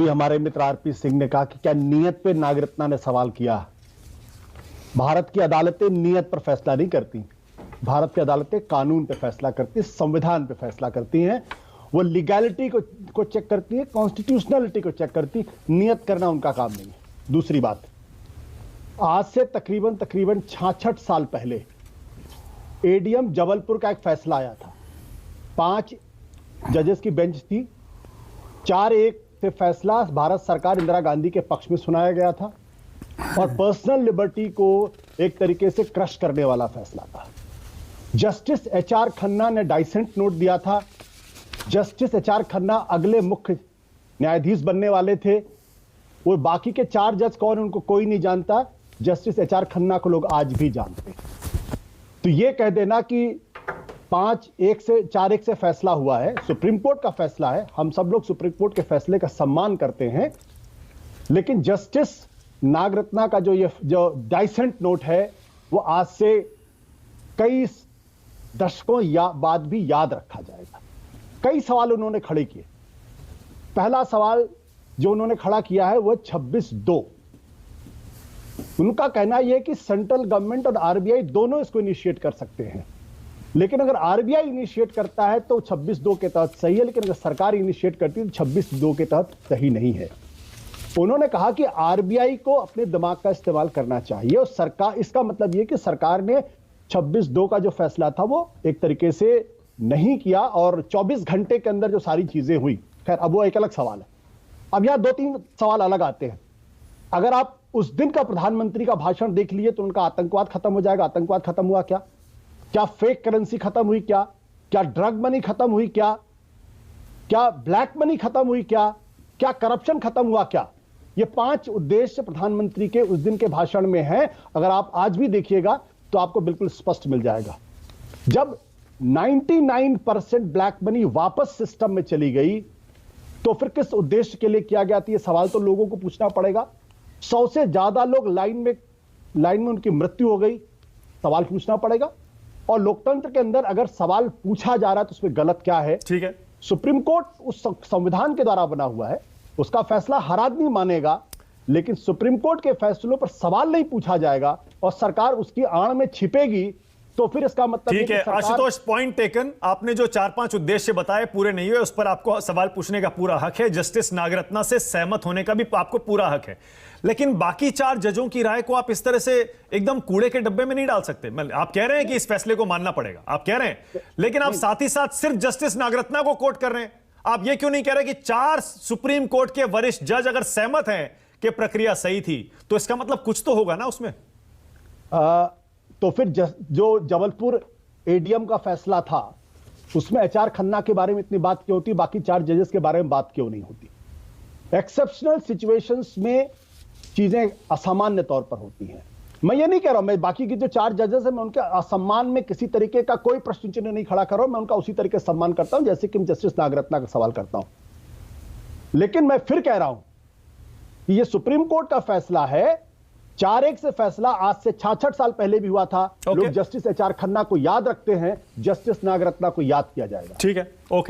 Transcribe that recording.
भी हमारे मित्र आरपी सिंह ने कहा कि क्या नियत पे नागरत्ना ने सवाल किया। भारत की अदालतें नियत पर फैसला नहीं करती, भारत की अदालतें कानून पे फैसला करती, संविधान पे फैसला करती हैं। वो लीगैलिटी को चेक करती है, कॉन्स्टिट्यूशनलिटी को चेक करती, नियत करना उनका काम नहीं है। दूसरी बात, आज से तकरीबन 66 साल पहले एडीएम जबलपुर का एक फैसला आया था। 5 जजेस की बेंच थी, 4-1 से फैसला भारत सरकार इंदिरा गांधी के पक्ष में सुनाया गया था और पर्सनल लिबर्टी को एक तरीके से क्रश करने वाला फैसला था। जस्टिस एचआर खन्ना ने डाइसेंट नोट दिया था। जस्टिस एचआर खन्ना अगले मुख्य न्यायाधीश बनने वाले थे। वो बाकी के 4 जज कौन उनको कोई नहीं जानता, जस्टिस एचआर खन्ना को लोग आज भी जानते। तो ये कह देना कि 5-1 से 4-1 से फैसला हुआ है, सुप्रीम कोर्ट का फैसला है, हम सब लोग सुप्रीम कोर्ट के फैसले का सम्मान करते हैं, लेकिन जस्टिस नागरत्ना का जो डाइसेंट नोट है वो आज से कई दशकों बाद भी याद रखा जाएगा। कई सवाल उन्होंने खड़े किए। पहला सवाल जो उन्होंने खड़ा किया है वो 26/2। उनका कहना यह है कि सेंट्रल गवर्नमेंट और आरबीआई दोनों इसको इनिशिएट कर सकते हैं, लेकिन अगर आरबीआई इनिशिएट करता है तो 26/2 के तहत सही है, लेकिन अगर सरकार इनिशिएट करती है तो 26/2 के तहत सही नहीं है। उन्होंने कहा कि आरबीआई को अपने दिमाग का इस्तेमाल करना चाहिए और सरकार, इसका मतलब यह कि सरकार ने 26/2 का जो फैसला था वो एक तरीके से नहीं किया और 24 घंटे के अंदर जो सारी चीजें हुई, खैर अब वो एक अलग सवाल है। अब यहां 2-3 सवाल अलग आते हैं। अगर आप उस दिन का प्रधानमंत्री का भाषण देख लिए तो उनका आतंकवाद खत्म हो जाएगा। आतंकवाद खत्म हुआ क्या? क्या फेक करेंसी खत्म हुई? क्या ड्रग मनी खत्म हुई? क्या ब्लैक मनी खत्म हुई? क्या करप्शन खत्म हुआ? क्या ये 5 उद्देश्य प्रधानमंत्री के उस दिन के भाषण में हैं। अगर आप आज भी देखिएगा तो आपको बिल्कुल स्पष्ट मिल जाएगा। जब 99% ब्लैक मनी वापस सिस्टम में चली गई तो फिर किस उद्देश्य के लिए किया गया था? ये सवाल तो लोगों को पूछना पड़ेगा। 100 से ज्यादा लोग लाइन में उनकी मृत्यु हो गई, सवाल पूछना पड़ेगा। और लोकतंत्र के अंदर अगर सवाल पूछा जा रहा है तो उसमें गलत क्या है? ठीक है, सुप्रीम कोर्ट उस संविधान के द्वारा बना हुआ है, उसका फैसला हर आदमी मानेगा, लेकिन सुप्रीम कोर्ट के फैसलों पर सवाल नहीं पूछा जाएगा और सरकार उसकी आड़ में छिपेगी तो फिर इसका मतलब ठीक है। Ashutosh, point taken. आपने जो 4-5 उद्देश्य बताए पूरे नहीं हुए, उस पर आपको सवाल पूछने का पूरा हक है। जस्टिस नागरत्ना से सहमत होने का भी आपको पूरा हक है, लेकिन बाकी 4 जजों की राय को आप इस तरह से एकदम कूड़े के डब्बे में नहीं डाल सकते। आप कह रहे हैं कि इस फैसले को मानना पड़ेगा, आप कह रहे हैं, लेकिन आप साथ ही साथ सिर्फ जस्टिस नागरत्ना को कोट कर रहे हैं। आप ये क्यों नहीं कह रहे कि 4 सुप्रीम कोर्ट के वरिष्ठ जज अगर सहमत हैं कि प्रक्रिया सही थी तो इसका मतलब कुछ तो होगा ना उसमें? तो फिर जो जबलपुर एडीएम का फैसला था उसमें एचआर खन्ना के बारे में इतनी बात क्यों होती, बाकी 4 जजेस के बारे में बात क्यों नहीं होती? एक्सेप्शनल सिचुएशंस में चीजें असामान्य तौर पर होती हैं। मैं ये नहीं कह रहा हूं, मैं बाकी की जो 4 जजेस हैं मैं उनके असम्मान में किसी तरीके का कोई प्रश्न चिन्ह नहीं खड़ा कर रहा हूं। मैं उनका उसी तरीके से सम्मान करता हूं जैसे कि मैं जस्टिस नागरत्ना का सवाल करता हूं। लेकिन मैं फिर कह रहा हूं कि ये सुप्रीम कोर्ट का फैसला है। 4-1 से फैसला आज से 66 साल पहले भी हुआ था। लोग जस्टिस एचआर खन्ना को याद रखते हैं, जस्टिस नागरत्ना को याद किया जाएगा। ठीक है, ओके।